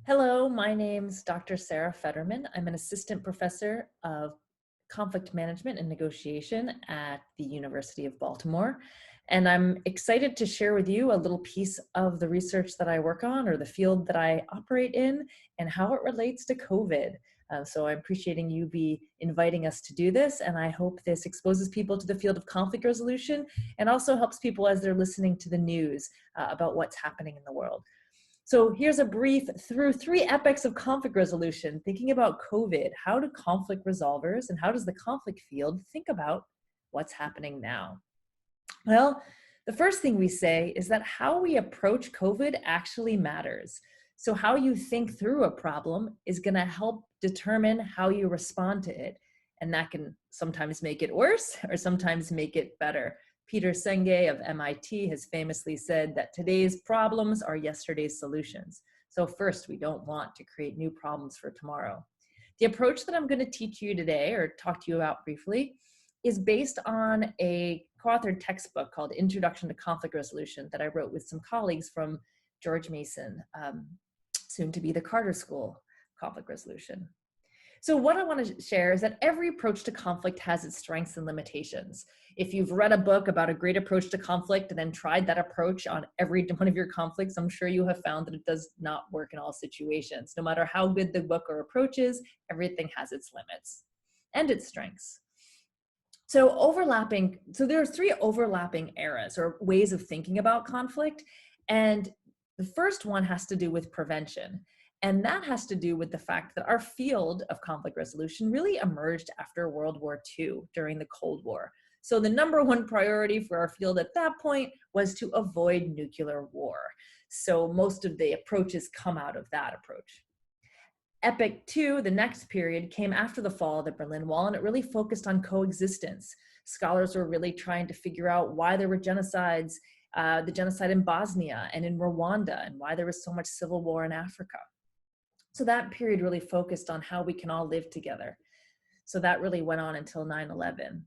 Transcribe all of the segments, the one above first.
Hello, my name's Dr. Sarah Federman. I'm an assistant professor of conflict management and negotiation at the University of Baltimore. And I'm excited to share with you a little piece of the research that I work on or the field that I operate in and how it relates to COVID. So I'm appreciating you be inviting us to do this. And I hope this exposes people to the field of conflict resolution and also helps people as they're listening to the news about what's happening in the world. So here's a brief through 3 epochs of conflict resolution, thinking about COVID. How do conflict resolvers and how does the conflict field think about what's happening now? Well, the first thing we say is that how we approach COVID actually matters. So how you think through a problem is going to help determine how you respond to it. And that can sometimes make it worse or sometimes make it better. Peter Senge of MIT has famously said that today's problems are yesterday's solutions. So first, we don't want to create new problems for tomorrow. The approach that I'm going to teach you today or talk to you about briefly is based on a co-authored textbook called Introduction to Conflict Resolution that I wrote with some colleagues from George Mason, soon to be the Carter School Conflict Resolution. So what I want to share is that every approach to conflict has its strengths and limitations. If you've read a book about a great approach to conflict and then tried that approach on every one of your conflicts, I'm sure you have found that it does not work in all situations. No matter how good the book or approach is, everything has its limits and its strengths. So there are 3 overlapping eras or ways of thinking about conflict. And the first one has to do with prevention. And that has to do with the fact that our field of conflict resolution really emerged after World War II during the Cold War. So the number one priority for our field at that point was to avoid nuclear war. So most of the approaches come out of that approach. Epoch 2, the next period, came after the fall of the Berlin Wall, and it really focused on coexistence. Scholars were really trying to figure out why there were genocides, the genocide in Bosnia and in Rwanda, and why there was so much civil war in Africa. So that period really focused on how we can all live together. So that really went on until 9/11.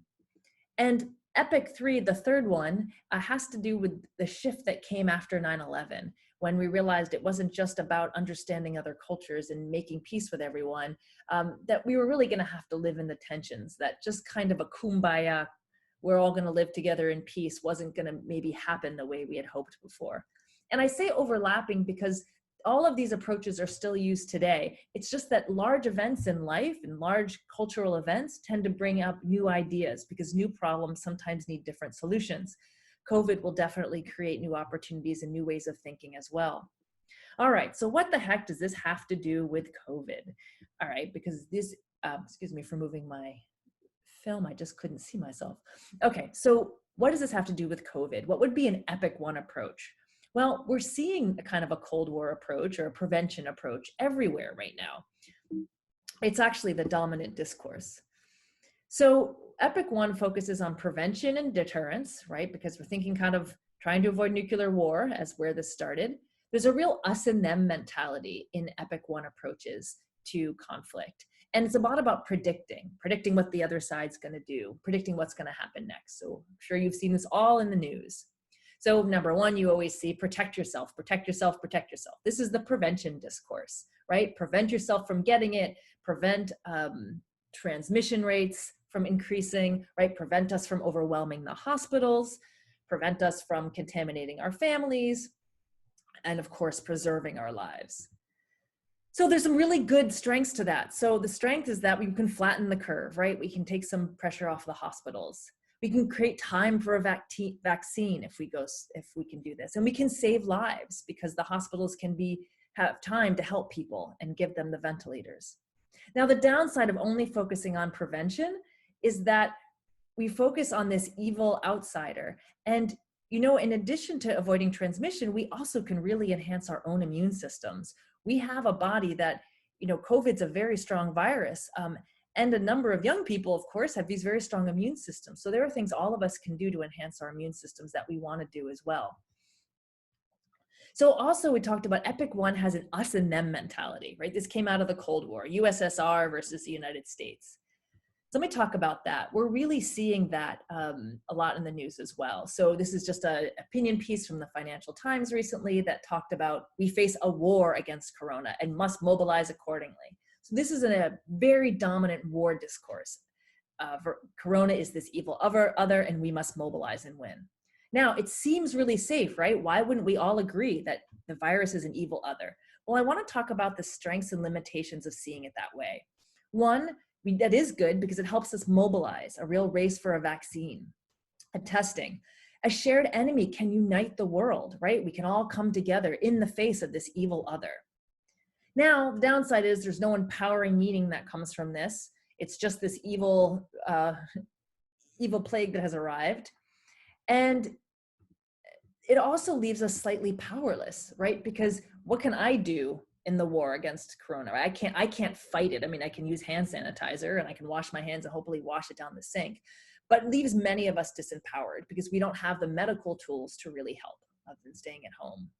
And Epoch 3, the third one, has to do with the shift that came after 9/11, when we realized it wasn't just about understanding other cultures and making peace with everyone, that we were really going to have to live in the tensions, that just kind of a kumbaya, we're all going to live together in peace, wasn't going to maybe happen the way we had hoped before. And I say overlapping because all of these approaches are still used today. It's just that large events in life and large cultural events tend to bring up new ideas because new problems sometimes need different solutions. COVID will definitely create new opportunities and new ways of thinking as well. All right, so what the heck does this have to do with COVID? All right, because this, excuse me for moving my film, I just couldn't see myself. Okay, so what does this have to do with COVID? What would be an Epoch One approach? Well, we're seeing a kind of a Cold War approach or a prevention approach everywhere right now. It's actually the dominant discourse. So Epoch One focuses on prevention and deterrence, right? Because we're thinking kind of trying to avoid nuclear war as where this started. There's a real us and them mentality in Epoch One approaches to conflict. And it's about predicting what the other side's going to do, predicting what's going to happen next. So I'm sure you've seen this all in the news. So number one, you always see protect yourself, protect yourself, protect yourself. This is the prevention discourse, right? Prevent yourself from getting it, prevent transmission rates from increasing, right? Prevent us from overwhelming the hospitals, prevent us from contaminating our families, and of course, preserving our lives. So there's some really good strengths to that. So the strength is that we can flatten the curve, right? We can take some pressure off the hospitals. We can create time for a vaccine if we can do this. And we can save lives because the hospitals can have time to help people and give them the ventilators. Now, the downside of only focusing on prevention is that we focus on this evil outsider. And, in addition to avoiding transmission, we also can really enhance our own immune systems. We have a body that, COVID's a very strong virus. And a number of young people, of course, have these very strong immune systems. So there are things all of us can do to enhance our immune systems that we want to do as well. So also we talked about Epoch One has an us and them mentality, right? This came out of the Cold War, USSR versus the United States. So let me talk about that. We're really seeing that a lot in the news as well. So this is just an opinion piece from the Financial Times recently that talked about we face a war against Corona and must mobilize accordingly. So this is a very dominant war discourse. Corona is this evil other, and we must mobilize and win. Now, it seems really safe, right? Why wouldn't we all agree that the virus is an evil other? Well, I want to talk about the strengths and limitations of seeing it that way. One, that is good because it helps us mobilize a real race for a vaccine, a testing. A shared enemy can unite the world, right? We can all come together in the face of this evil other. Now, the downside is there's no empowering meaning that comes from this. It's just this evil plague that has arrived. And it also leaves us slightly powerless, right? Because what can I do in the war against Corona? I can't fight it. I mean, I can use hand sanitizer and I can wash my hands and hopefully wash it down the sink, but it leaves many of us disempowered because we don't have the medical tools to really help other than staying at home.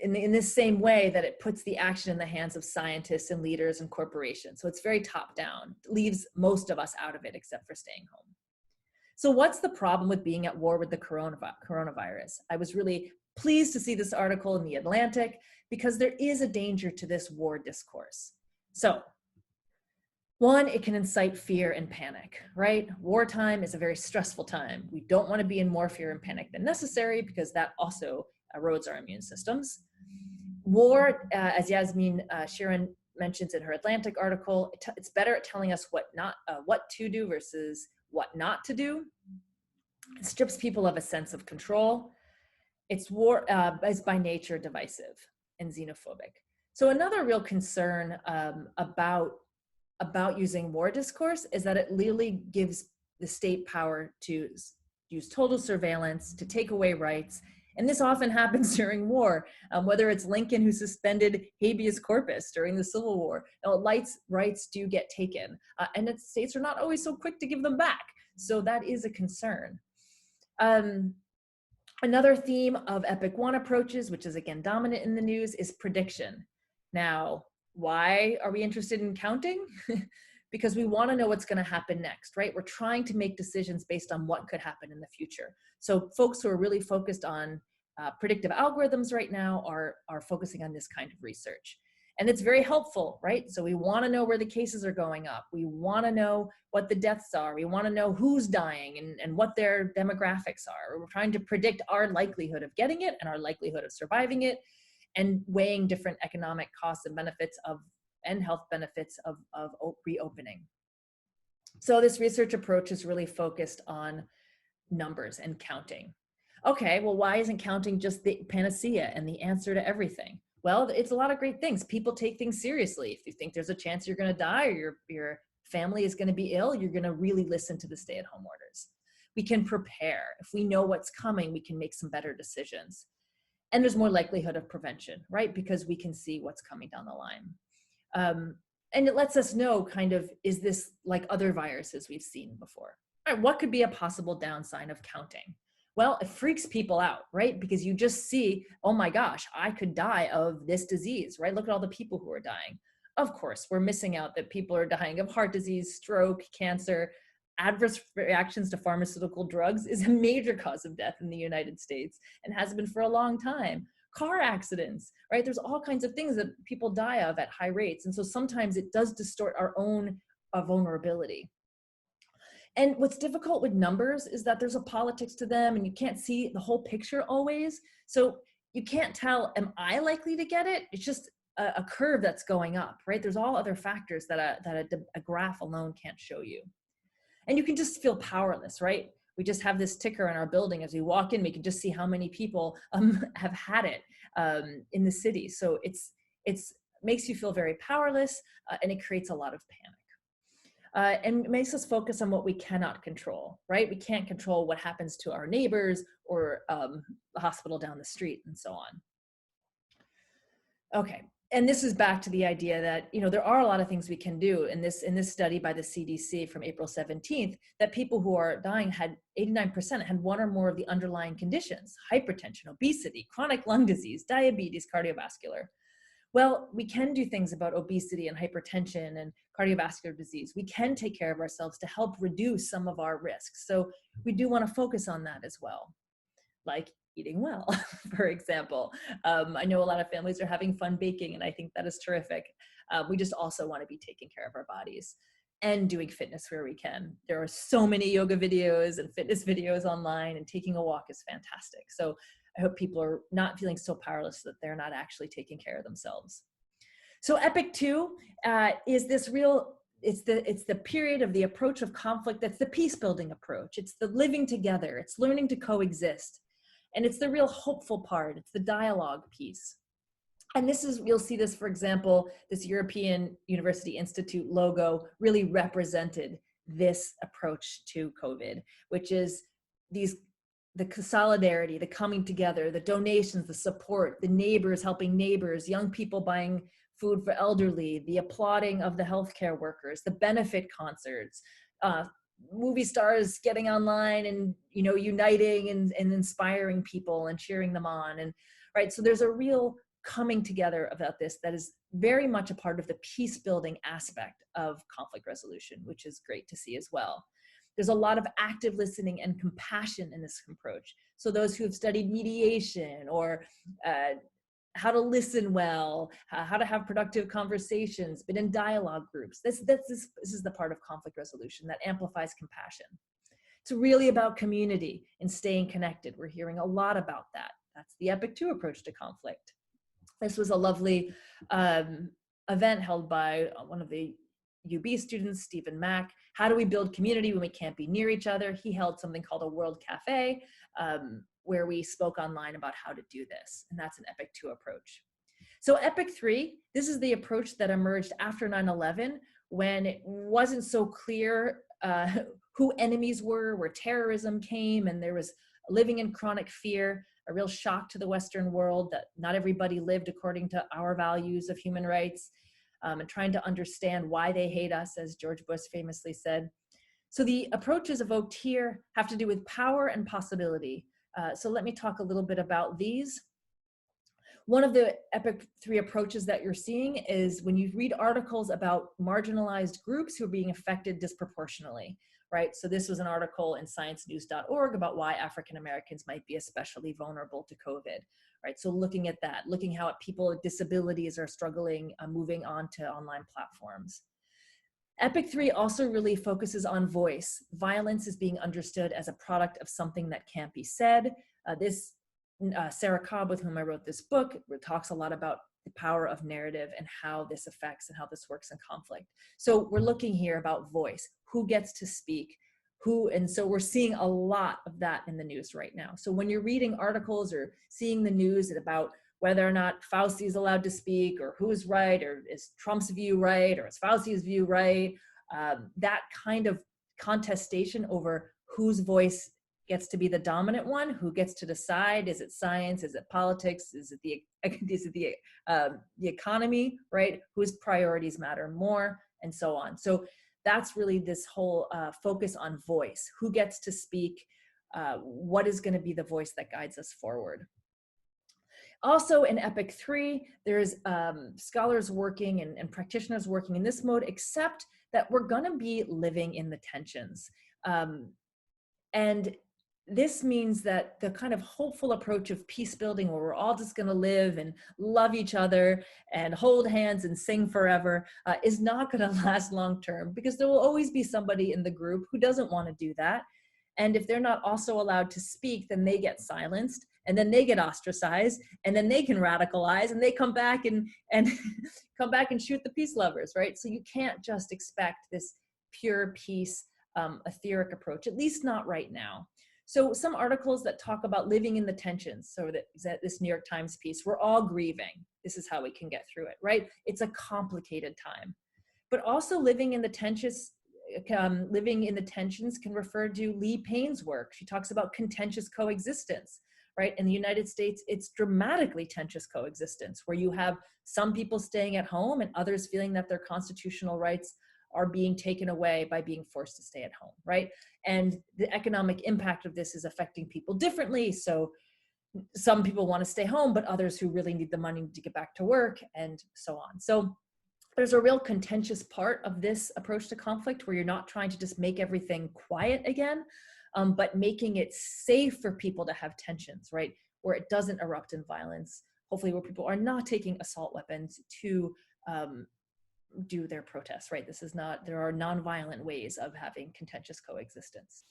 In this same way that it puts the action in the hands of scientists and leaders and corporations. So it's very top down, it leaves most of us out of it except for staying home. So what's the problem with being at war with the coronavirus? I was really pleased to see this article in The Atlantic because there is a danger to this war discourse. So, one, it can incite fear and panic, right? Wartime is a very stressful time. We don't want to be in more fear and panic than necessary because that also erodes our immune systems. War, as Yasmin Shirin mentions in her Atlantic article, it's better at telling us what to do versus what not to do. It strips people of a sense of control. It's war is by nature divisive and xenophobic. So another real concern about using war discourse is that it literally gives the state power to use total surveillance, to take away rights. And this often happens during war, whether it's Lincoln who suspended habeas corpus during the Civil War. Now, rights do get taken, and the states are not always so quick to give them back. So that is a concern. Another theme of Epoch One approaches, which is again dominant in the news, is prediction. Now, why are we interested in counting? Because we want to know what's going to happen next, right? We're trying to make decisions based on what could happen in the future. So folks who are really focused on predictive algorithms right now are focusing on this kind of research. And it's very helpful, right? So we want to know where the cases are going up. We want to know what the deaths are. We want to know who's dying and what their demographics are. We're trying to predict our likelihood of getting it and our likelihood of surviving it, and weighing different economic costs and benefits and health benefits of reopening. So this research approach is really focused on numbers and counting. Okay, well, why isn't counting just the panacea and the answer to everything? Well, it's a lot of great things. People take things seriously. If you think there's a chance you're going to die or your family is going to be ill, you're going to really listen to the stay-at-home orders. We can prepare. If we know what's coming, we can make some better decisions. And there's more likelihood of prevention, right? Because we can see what's coming down the line. And it lets us know kind of, is this like other viruses we've seen before? All right, what could be a possible downside of counting? Well, it freaks people out, right? Because you just see, oh my gosh, I could die of this disease, right? Look at all the people who are dying. Of course, we're missing out that people are dying of heart disease, stroke, cancer. Adverse reactions to pharmaceutical drugs is a major cause of death in the United States and has been for a long time. Car accidents, right? There's all kinds of things that people die of at high rates. And so sometimes it does distort our own vulnerability. And what's difficult with numbers is that there's a politics to them and you can't see the whole picture always. So you can't tell, am I likely to get it? It's just a curve that's going up, right? There's all other factors that a graph alone can't show you. And you can just feel powerless, right? We just have this ticker in our building. As we walk in, we can just see how many people have had it in the city. So it's makes you feel very powerless and it creates a lot of panic. And it makes us focus on what we cannot control, right? We can't control what happens to our neighbors or the hospital down the street and so on. Okay, and this is back to the idea that, you know, there are a lot of things we can do in this study by the CDC from April 17th, that people who are dying had 89% had one or more of the underlying conditions: hypertension, obesity, chronic lung disease, diabetes, cardiovascular. Well, we can do things about obesity and hypertension and cardiovascular disease. We can take care of ourselves to help reduce some of our risks. So we do want to focus on that as well, like eating well, for example. I know a lot of families are having fun baking, and I think that is terrific. We just also want to be taking care of our bodies and doing fitness where we can. There are so many yoga videos and fitness videos online, and taking a walk is fantastic. So I hope people are not feeling so powerless that they're not actually taking care of themselves. So Epoch 2 is this real, it's the period of the approach of conflict that's the peace building approach. It's the living together, it's learning to coexist. And it's the real hopeful part, it's the dialogue piece. And this is, you'll see this, for example, this European University Institute logo really represented this approach to COVID, which is the solidarity, the coming together, the donations, the support, the neighbors helping neighbors, young people buying food for elderly, the applauding of the healthcare workers, the benefit concerts, movie stars getting online and, you know, uniting and inspiring people and cheering them on. And right, so there's a real coming together about this that is very much a part of the peace building aspect of conflict resolution, which is great to see as well. There's a lot of active listening and compassion in this approach. So those who have studied mediation or how to listen well, how to have productive conversations, been in dialogue groups. This is the part of conflict resolution that amplifies compassion. It's really about community and staying connected. We're hearing a lot about that. That's the Epoch 2 approach to conflict. This was a lovely event held by one of the UB students, Stephen Mack. How do we build community when we can't be near each other? He held something called a World Cafe, where we spoke online about how to do this. And that's an Epoch 2 approach. So Epoch 3, this is the approach that emerged after 9/11, when it wasn't so clear who enemies were, where terrorism came, and there was living in chronic fear, a real shock to the Western world that not everybody lived according to our values of human rights, and trying to understand why they hate us, as George Bush famously said. So the approaches evoked here have to do with power and possibility. So let me talk a little bit about these. One of the Epoch 3 approaches that you're seeing is when you read articles about marginalized groups who are being affected disproportionately, right? So this was an article in sciencenews.org about why African Americans might be especially vulnerable to COVID, right? So looking at that, looking how people with disabilities are struggling, moving on to online platforms. Epoch 3 also really focuses on voice. Violence is being understood as a product of something that can't be said. Sarah Cobb, with whom I wrote this book, talks a lot about the power of narrative and how this affects and how this works in conflict. So we're looking here about voice, who gets to speak, and so we're seeing a lot of that in the news right now. So when you're reading articles or seeing the news about whether or not Fauci is allowed to speak, or who's right, or is Trump's view right, or is Fauci's view right, that kind of contestation over whose voice gets to be the dominant one, who gets to decide, is it science, is it politics, is it the economy, right? Whose priorities matter more, and so on. So that's really this whole focus on voice, who gets to speak, what is going to be the voice that guides us forward. Also in Epoch 3, there's scholars working and practitioners working in this mode, except that we're going to be living in the tensions. And this means that the kind of hopeful approach of peace building, where we're all just going to live and love each other and hold hands and sing forever, is not going to last long term, because there will always be somebody in the group who doesn't want to do that. And if they're not also allowed to speak, then they get silenced, and then they get ostracized, and then they can radicalize, and they come back and come back and shoot the peace lovers, right? So you can't just expect this pure peace, etheric approach, at least not right now. So some articles that talk about living in the tensions. So that this New York Times piece, we're all grieving. This is how we can get through it, right? It's a complicated time, but also living in the tensions. Living in the tensions can refer to Lee Payne's work. She talks about contentious coexistence, right? In the United States, it's dramatically tensious coexistence, where you have some people staying at home and others feeling that their constitutional rights are being taken away by being forced to stay at home, right? And the economic impact of this is affecting people differently. So some people want to stay home, but others who really need the money to get back to work, and so on. So there's a real contentious part of this approach to conflict where you're not trying to just make everything quiet again, but making it safe for people to have tensions, right? Where it doesn't erupt in violence, hopefully where people are not taking assault weapons to do their protests, right? This is not, there are nonviolent ways of having contentious coexistence.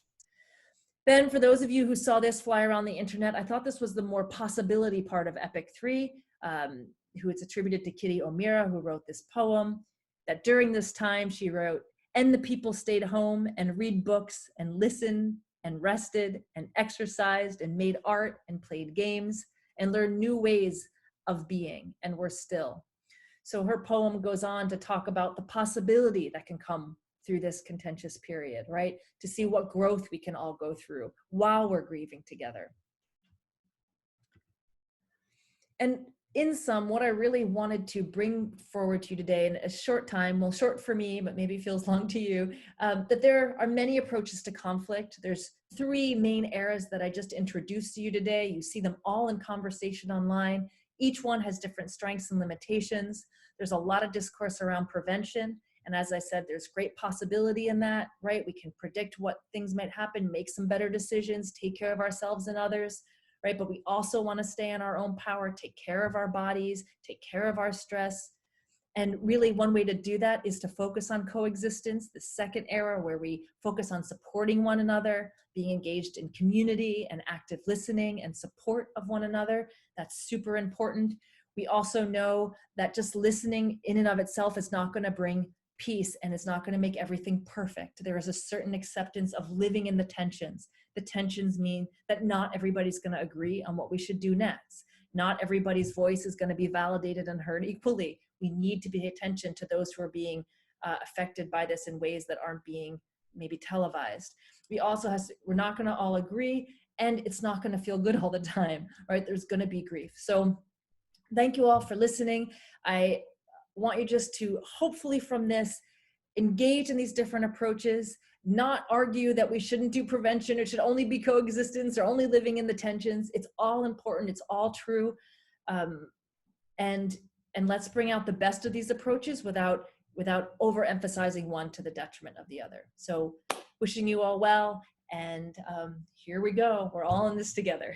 Then for those of you who saw this fly around the internet, I thought this was the more possibility part of Epoch 3, who it's attributed to Kitty O'Meara, who wrote this poem, that during this time she wrote, "And the people stayed home and read books and listened and rested and exercised and made art and played games and learned new ways of being and were still." So her poem goes on to talk about the possibility that can come through this contentious period, right? To see what growth we can all go through while we're grieving together. And in sum, what I really wanted to bring forward to you today in a short time, well, short for me, but maybe feels long to you, that there are many approaches to conflict. There's 3 main eras that I just introduced to you today. You see them all in conversation online. Each one has different strengths and limitations. There's a lot of discourse around prevention. And as I said, there's great possibility in that, right? We can predict what things might happen, make some better decisions, take care of ourselves and others, right? But we also want to stay in our own power, take care of our bodies, take care of our stress. And really one way to do that is to focus on coexistence, the second era where we focus on supporting one another, being engaged in community and active listening and support of one another. That's super important. We also know that just listening in and of itself is not going to bring peace, and it's not going to make everything perfect. There is a certain acceptance of living in the tensions. The tensions mean that not everybody's going to agree on what we should do next. Not everybody's voice is going to be validated and heard equally. We need to pay attention to those who are being affected by this in ways that aren't being maybe televised. We're not going to all agree, and it's not going to feel good all the time, right? There's going to be grief. So thank you all for listening. I want you just to hopefully from this engage in these different approaches, not argue that we shouldn't do prevention, it should only be coexistence or only living in the tensions. It's all important, it's all true. And let's bring out the best of these approaches without overemphasizing one to the detriment of the other. So wishing you all well, and here we go. We're all in this together.